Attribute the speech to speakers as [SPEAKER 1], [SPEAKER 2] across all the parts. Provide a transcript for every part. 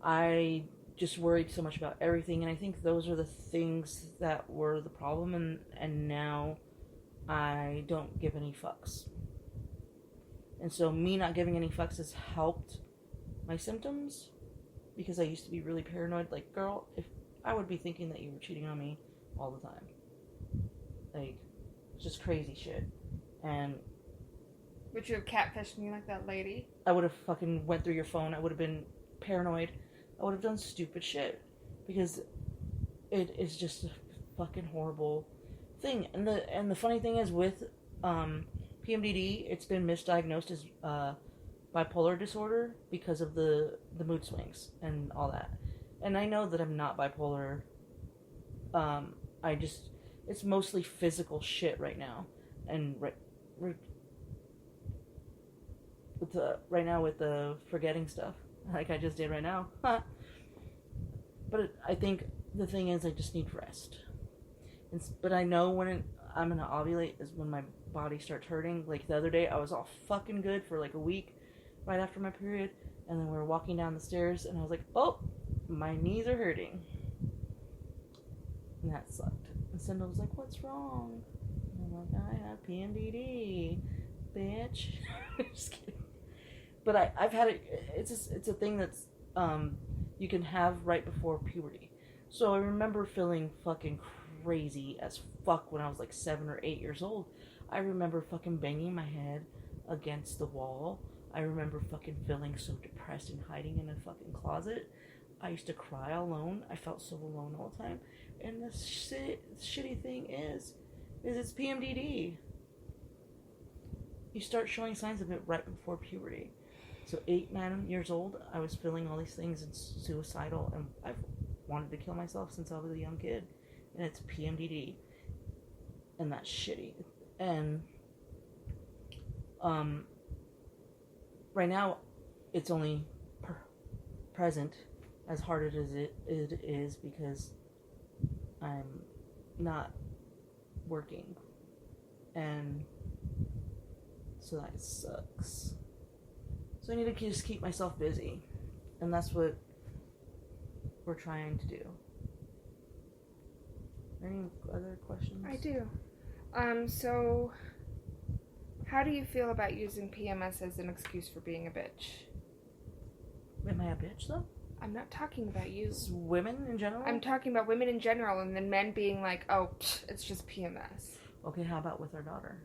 [SPEAKER 1] I just worried so much about everything, and I think those are the things that were the problem, and now I don't give any fucks. And so me not giving any fucks has helped my symptoms because I used to be really paranoid. Like, girl, if I would be thinking that you were cheating on me all the time. Like, it's just crazy shit. And
[SPEAKER 2] Would you have catfished me like that lady?
[SPEAKER 1] I would have fucking went through your phone. I would have been paranoid. I would have done stupid shit because it is just a fucking horrible thing. And the funny thing is with PMDD, it's been misdiagnosed as bipolar disorder because of the mood swings and all that. And I know that I'm not bipolar. I just it's mostly physical shit right now, and right now with the forgetting stuff, like I just did right now. But I think the thing is, I just need rest. But I know when I'm gonna ovulate is when my body starts hurting. Like the other day, I was all fucking good for like a week, right after my period, and then we were walking down the stairs, and I was like, oh, my knees are hurting, and that sucked. And Cinda was like, what's wrong? And I'm like, I have PMDD, bitch. Just kidding. But I've had it. It's a thing that's you can have right before puberty. So I remember feeling fucking crazy as fuck when I was like 7 or 8 years old. I remember fucking banging my head against the wall. I remember fucking feeling so depressed and hiding in a fucking closet. I used to cry alone. I felt so alone all the time. And the shitty thing is it's PMDD. You start showing signs of it right before puberty. So 8, 9 years old, I was feeling all these things and suicidal, and I've wanted to kill myself since I was a young kid. And it's PMDD, and that's shitty. And right now, it's only present as hard as it is because I'm not working, and so that sucks. So I need to just keep myself busy, and that's what we're trying to do. Any other questions?
[SPEAKER 2] I do. So how do you feel about using PMS as an excuse for being a bitch?
[SPEAKER 1] Am I a bitch though?
[SPEAKER 2] I'm not talking about you.
[SPEAKER 1] It's women in general?
[SPEAKER 2] I'm talking about women in general, and then men being like, oh, it's just PMS.
[SPEAKER 1] Okay, how about with our daughter?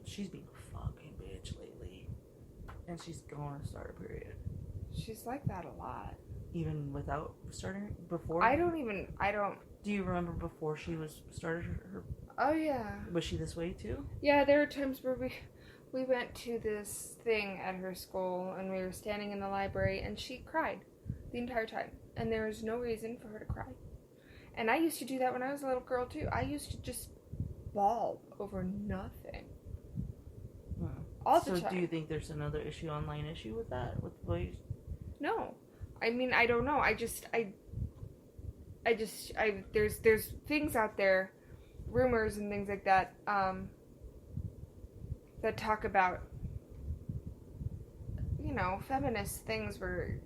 [SPEAKER 1] She's being a fucking bitch lately. And she's going to start a period.
[SPEAKER 2] She's like that a lot.
[SPEAKER 1] Even without starting? Before?
[SPEAKER 2] I don't.
[SPEAKER 1] Do you remember before she started her?
[SPEAKER 2] Oh, yeah.
[SPEAKER 1] Was she this way too?
[SPEAKER 2] Yeah, there were times where we went to this thing at her school, and we were standing in the library, and she cried the entire time. And there was no reason for her to cry. And I used to do that when I was a little girl, too. I used to just bawl over nothing. All the time.
[SPEAKER 1] So do you think there's another online issue with that? With boys?
[SPEAKER 2] No. I mean, I don't know. There's things out there, rumors and things like that, that talk about, feminist things where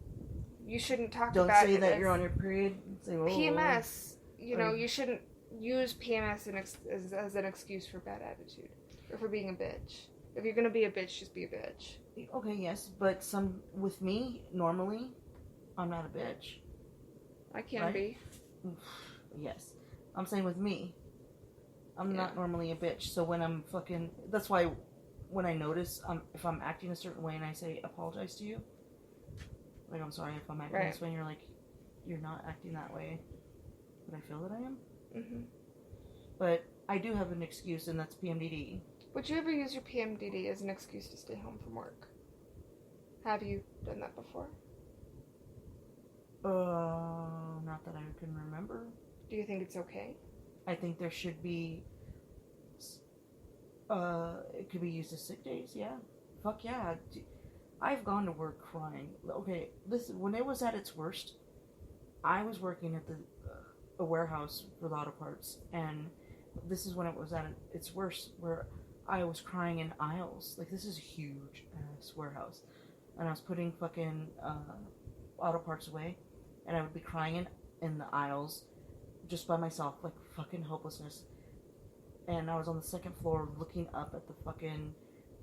[SPEAKER 2] you shouldn't talk
[SPEAKER 1] don't
[SPEAKER 2] about.
[SPEAKER 1] Don't say that you're on your period. Say, oh,
[SPEAKER 2] PMS. You shouldn't use PMS as an excuse for bad attitude or for being a bitch. If you're gonna be a bitch, just be a bitch.
[SPEAKER 1] Okay, yes, but with me, normally, I'm not a bitch.
[SPEAKER 2] I can be.
[SPEAKER 1] Yes. I'm saying with me, I'm not normally a bitch. So when I'm that's why when I notice if I'm acting a certain way and I say apologize to you, like I'm sorry if I'm acting this way, and you're like, you're not acting that way, but I feel that I am.
[SPEAKER 2] Mm-hmm.
[SPEAKER 1] But I do have an excuse, and that's PMDD.
[SPEAKER 2] Would you ever use your PMDD as an excuse to stay home from work? Have you done that before?
[SPEAKER 1] Not that I can remember.
[SPEAKER 2] Do you think it's okay?
[SPEAKER 1] I think there should be, it could be used as sick days, yeah. Fuck yeah. I've gone to work crying. Okay, when it was at its worst, I was working at a warehouse for auto parts, and this is when it was at its worst, where I was crying in aisles. Like, this is a huge ass warehouse. and I was putting fucking auto parts away, and I would be crying in the aisles just by myself, like fucking hopelessness. And I was on the second floor looking up at the fucking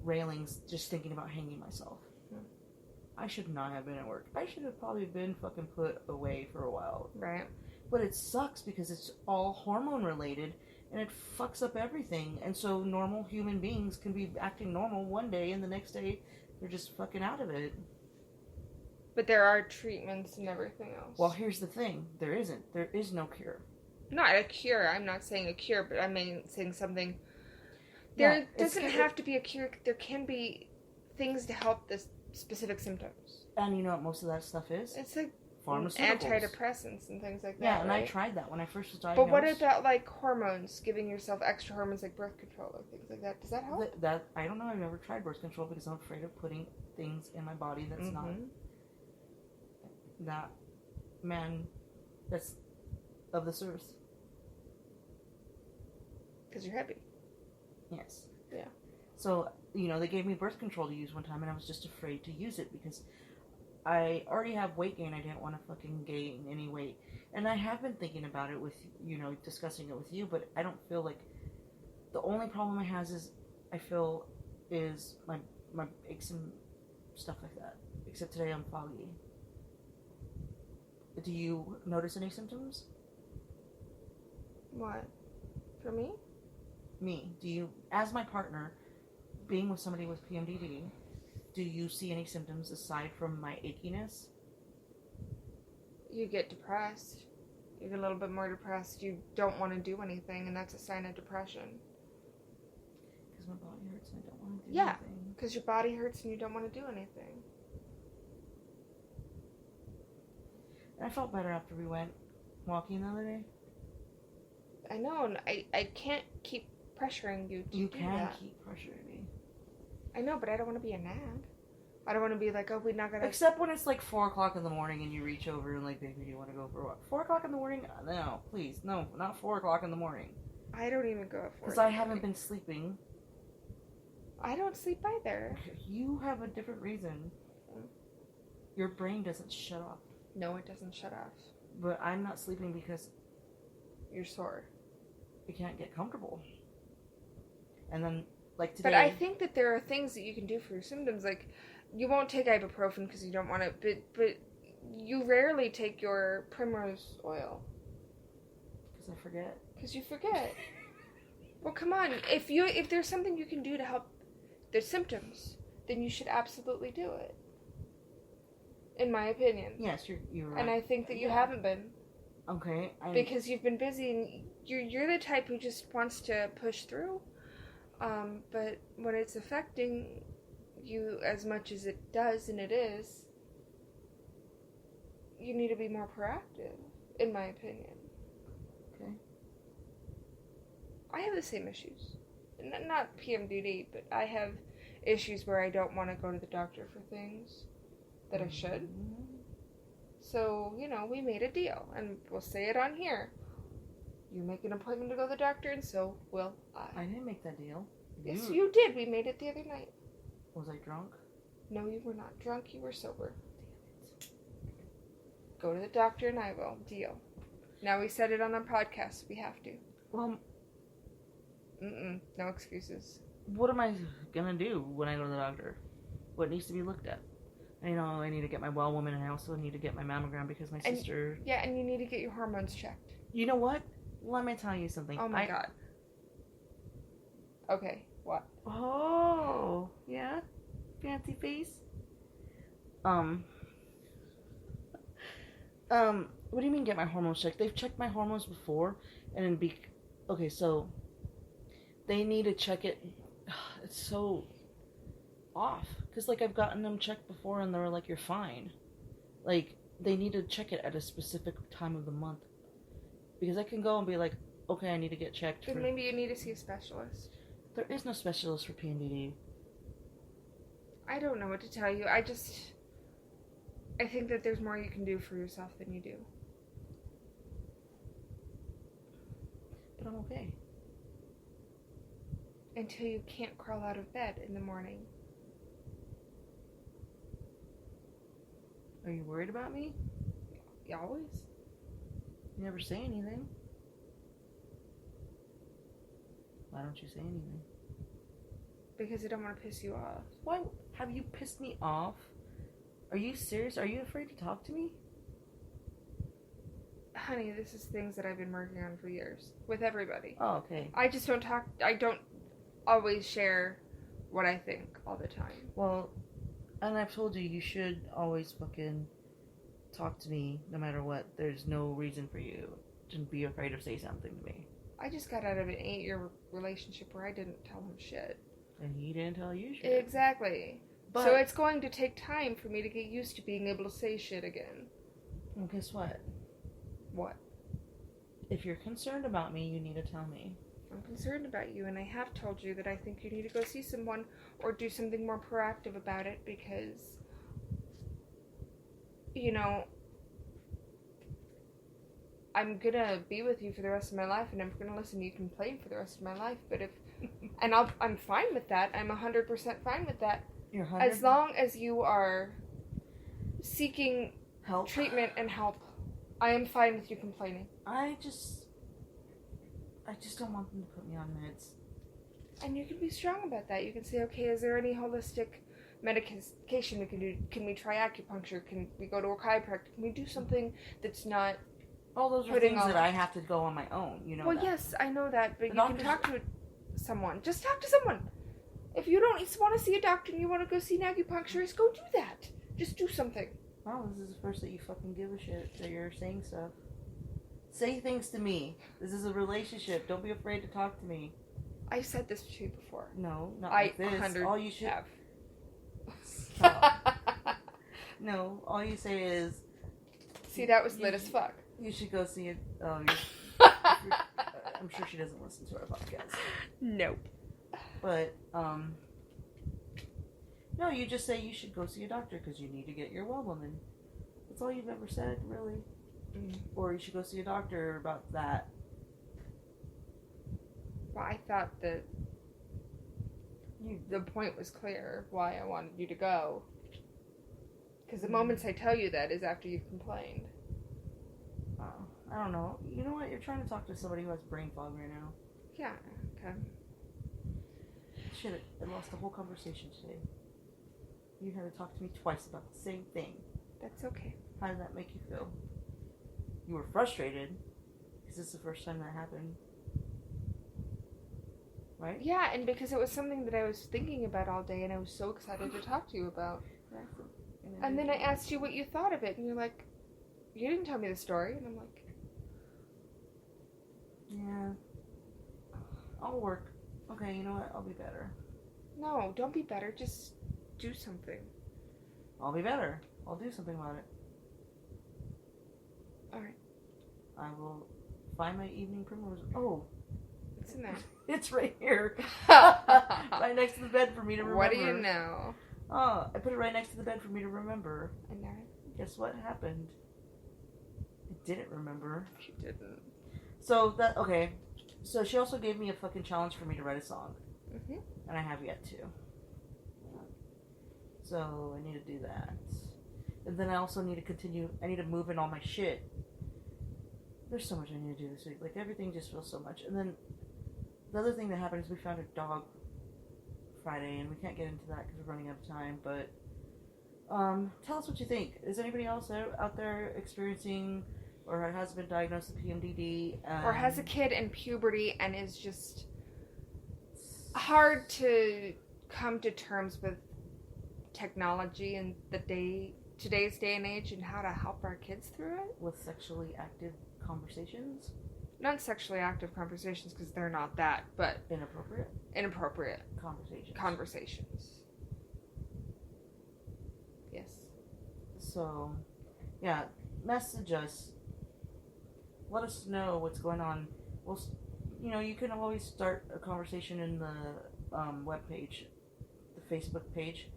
[SPEAKER 1] railings, just thinking about hanging myself. I should not have been at work. I should have probably been fucking put away for a while.
[SPEAKER 2] Right.
[SPEAKER 1] But it sucks because it's all hormone related and it fucks up everything. And so normal human beings can be acting normal one day and the next day they're just fucking out of it.
[SPEAKER 2] But there are treatments and everything else.
[SPEAKER 1] Well, here's the thing. There isn't. There is no cure.
[SPEAKER 2] Not a cure. I'm not saying a cure, but I'm saying something. There doesn't have to be a cure. There can be things to help the specific symptoms.
[SPEAKER 1] And you know what most of that stuff is?
[SPEAKER 2] It's like
[SPEAKER 1] pharmaceuticals.
[SPEAKER 2] Antidepressants and things like that.
[SPEAKER 1] Yeah, and
[SPEAKER 2] right?
[SPEAKER 1] I tried that when I first was diagnosed.
[SPEAKER 2] But what about like hormones, giving yourself extra hormones like birth control or things like that? Does that help?
[SPEAKER 1] That I don't know. I've never tried birth control because I'm afraid of putting things in my body that's not that man that's of this earth.
[SPEAKER 2] Because you're heavy.
[SPEAKER 1] Yes.
[SPEAKER 2] Yeah.
[SPEAKER 1] So, you know, they gave me birth control to use one time, and I was just afraid to use it because I already have weight gain. I didn't want to fucking gain any weight. And I have been thinking about it with, you know, discussing it with you, but I don't feel like... The only problem I have is my aches and stuff like that. Except today I'm foggy. Do you notice any symptoms?
[SPEAKER 2] What? For me?
[SPEAKER 1] Me. Do you, as my partner, being with somebody with PMDD, do you see any symptoms aside from my achiness?
[SPEAKER 2] You get depressed. You get a little bit more depressed. You don't want to do anything, and that's a sign of depression.
[SPEAKER 1] Because my body hurts and I don't want to do anything.
[SPEAKER 2] Yeah, because your body hurts and you don't want to do anything.
[SPEAKER 1] And I felt better after we went walking the other day.
[SPEAKER 2] I know, and I can't keep pressuring you to do that. You can
[SPEAKER 1] keep pressuring me.
[SPEAKER 2] I know, but I don't want to be a nag. I don't want to be like, oh, we're not going to...
[SPEAKER 1] Except when it's like 4 o'clock in the morning and you reach over and like, baby, do you want to go for a walk? 4 o'clock in the morning? No, please. No, not 4 o'clock in the morning.
[SPEAKER 2] I don't even go at 4.
[SPEAKER 1] Because I haven't been sleeping.
[SPEAKER 2] I don't sleep either.
[SPEAKER 1] You have a different reason. Your brain doesn't shut off.
[SPEAKER 2] No, it doesn't shut off.
[SPEAKER 1] But I'm not sleeping because...
[SPEAKER 2] You're sore.
[SPEAKER 1] I can't get comfortable. And then, like today...
[SPEAKER 2] But I think that there are things that you can do for your symptoms. Like, you won't take ibuprofen because you don't want to... But you rarely take your primrose oil.
[SPEAKER 1] Because I forget.
[SPEAKER 2] Because you forget. Well, come on. If there's something you can do to help the symptoms, then you should absolutely do it. In my opinion.
[SPEAKER 1] Yes, you're right.
[SPEAKER 2] And I think that you haven't been.
[SPEAKER 1] Okay.
[SPEAKER 2] Because you've been busy, and you're the type who just wants to push through. But when it's affecting you as much as it does, and it is, you need to be more proactive, in my opinion.
[SPEAKER 1] Okay.
[SPEAKER 2] I have the same issues. Not PMDD, but I have issues where I don't want to go to the doctor for things that I should. So, you know, we made a deal, and we'll say it on here. You make an appointment to go to the doctor, and so will I.
[SPEAKER 1] I didn't make that deal.
[SPEAKER 2] Yes, you did. We made it the other night.
[SPEAKER 1] Was I drunk?
[SPEAKER 2] No, you were not drunk. You were sober. Damn it. Go to the doctor, and I will. Deal. Now we said it on our podcast. We have to.
[SPEAKER 1] Well...
[SPEAKER 2] No excuses.
[SPEAKER 1] What am I gonna do when I go to the doctor? What needs to be looked at? I know I need to get my well woman, and I also need to get my mammogram because my sister...
[SPEAKER 2] Yeah, and you need to get your hormones checked.
[SPEAKER 1] You know what? Let me tell you something.
[SPEAKER 2] Oh my god. Okay, what?
[SPEAKER 1] Oh, yeah? Fancy face? What do you mean get my hormones checked? They've checked my hormones before, and then okay, so... They need to check it. It's so off. Because, like, I've gotten them checked before and they were like, you're fine. Like, they need to check it at a specific time of the month. Because I can go and be like, okay, I need to get checked.
[SPEAKER 2] Then maybe you need to see a specialist.
[SPEAKER 1] There is no specialist for PMDD.
[SPEAKER 2] I don't know what to tell you. I think that there's more you can do for yourself than you do.
[SPEAKER 1] But I'm okay.
[SPEAKER 2] Until you can't crawl out of bed in the morning.
[SPEAKER 1] Are you worried about me?
[SPEAKER 2] You always.
[SPEAKER 1] You never say anything. Why don't you say anything?
[SPEAKER 2] Because I don't want to piss you off.
[SPEAKER 1] Why have you pissed me off? Are you serious? Are you afraid to talk to me?
[SPEAKER 2] Honey, this is things that I've been working on for years. With everybody.
[SPEAKER 1] Oh, okay.
[SPEAKER 2] I just don't talk. I don't always share what I think all the time.
[SPEAKER 1] Well, and I've told you, you should always fucking talk to me no matter what. There's no reason for you to be afraid to say something to me.
[SPEAKER 2] I just got out of an 8-year relationship where I didn't tell him shit.
[SPEAKER 1] And he didn't tell you shit.
[SPEAKER 2] Exactly.
[SPEAKER 1] But,
[SPEAKER 2] so it's going to take time for me to get used to being able to say shit again.
[SPEAKER 1] Well, guess what?
[SPEAKER 2] What?
[SPEAKER 1] If you're concerned about me, you need to tell me.
[SPEAKER 2] I'm concerned about you, and I have told you that I think you need to go see someone or do something more proactive about it because, you know, I'm gonna be with you for the rest of my life, and I'm gonna listen to you complain for the rest of my life. But I'm fine with that. I'm 100% fine with that.
[SPEAKER 1] You're 100%?
[SPEAKER 2] As long as you are seeking
[SPEAKER 1] help,
[SPEAKER 2] treatment, and help, I am fine with you complaining.
[SPEAKER 1] I just don't want them to put me on meds.
[SPEAKER 2] And you can be strong about that. You can say, okay, is there any holistic medication we can do? Can we try acupuncture? Can we go to a chiropractor? Can we do something that's not...
[SPEAKER 1] All those are things that I have to go on my own, you know.
[SPEAKER 2] Well,
[SPEAKER 1] that.
[SPEAKER 2] Yes, I know that, but
[SPEAKER 1] The
[SPEAKER 2] you can talk to someone. Just talk to someone. If you don't want to see a doctor and you want to go see an acupuncturist, go do that. Just do something.
[SPEAKER 1] Wow, this is the first that you fucking give a shit that you're saying stuff. Say things to me. This is a relationship. Don't be afraid to talk to me.
[SPEAKER 2] I said this to you before.
[SPEAKER 1] No, not like this. All you should
[SPEAKER 2] have.
[SPEAKER 1] Stop. No, all you say is...
[SPEAKER 2] See, that was lit as fuck.
[SPEAKER 1] You should go see it. Oh, I'm sure she doesn't listen to our podcast.
[SPEAKER 2] Nope.
[SPEAKER 1] But, no, you just say you should go see a doctor because you need to get your well woman. That's all you've ever said, really.
[SPEAKER 2] Mm.
[SPEAKER 1] Or you should go see a doctor about that.
[SPEAKER 2] Well, I thought that the point was clear why I wanted you to go. Because the moments I tell you that is after you've complained.
[SPEAKER 1] Oh, I don't know. You know what? You're trying to talk to somebody who has brain fog right now.
[SPEAKER 2] Yeah, okay.
[SPEAKER 1] Shit, I lost the whole conversation today. You had to talk to me twice about the same thing.
[SPEAKER 2] That's okay.
[SPEAKER 1] How did that make you feel? You were frustrated because it's the first time that happened. Right?
[SPEAKER 2] Yeah, and because it was something that I was thinking about all day and I was so excited to talk to you about. And then I asked you what you thought of it, and you're like, you didn't tell me the story. And I'm like,
[SPEAKER 1] yeah, I'll work. Okay, you know what? I'll be better.
[SPEAKER 2] No, don't be better. Just do something.
[SPEAKER 1] I'll be better. I'll do something about it.
[SPEAKER 2] Alright.
[SPEAKER 1] I will find my evening primrose. Oh.
[SPEAKER 2] What's in there?
[SPEAKER 1] It's right here. Right next to the bed for me to remember.
[SPEAKER 2] What do you know?
[SPEAKER 1] Oh, I put it right next to the bed for me to remember.
[SPEAKER 2] I know.
[SPEAKER 1] Guess what happened? I didn't remember.
[SPEAKER 2] You didn't.
[SPEAKER 1] So, okay. So she also gave me a fucking challenge for me to write a song.
[SPEAKER 2] Mm-hmm.
[SPEAKER 1] And I have yet to. So, I need to do that. And then I also need to continue. I need to move in all my shit. There's so much I need to do this week. Like, everything just feels so much. And then, the other thing that happened is we found a dog Friday, and we can't get into that because we're running out of time, but tell us what you think. Is anybody else out there experiencing or has been diagnosed with PMDD?
[SPEAKER 2] Or has a kid in puberty and is just hard to come to terms with technology and today's day and age and how to help our kids through it?
[SPEAKER 1] With sexually active conversations?
[SPEAKER 2] Not sexually active conversations because they're not that, but inappropriate conversations. Yes.
[SPEAKER 1] So, yeah, message us. Let us know what's going on. Well, you can always start a conversation in the webpage, the Facebook page.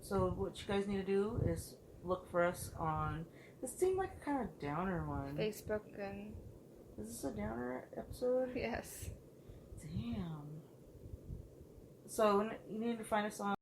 [SPEAKER 1] So what you guys need to do is look for us on... This seemed like a kind of downer one.
[SPEAKER 2] Facebook and...
[SPEAKER 1] Is this a downer episode?
[SPEAKER 2] Yes.
[SPEAKER 1] Damn. So you need to find us on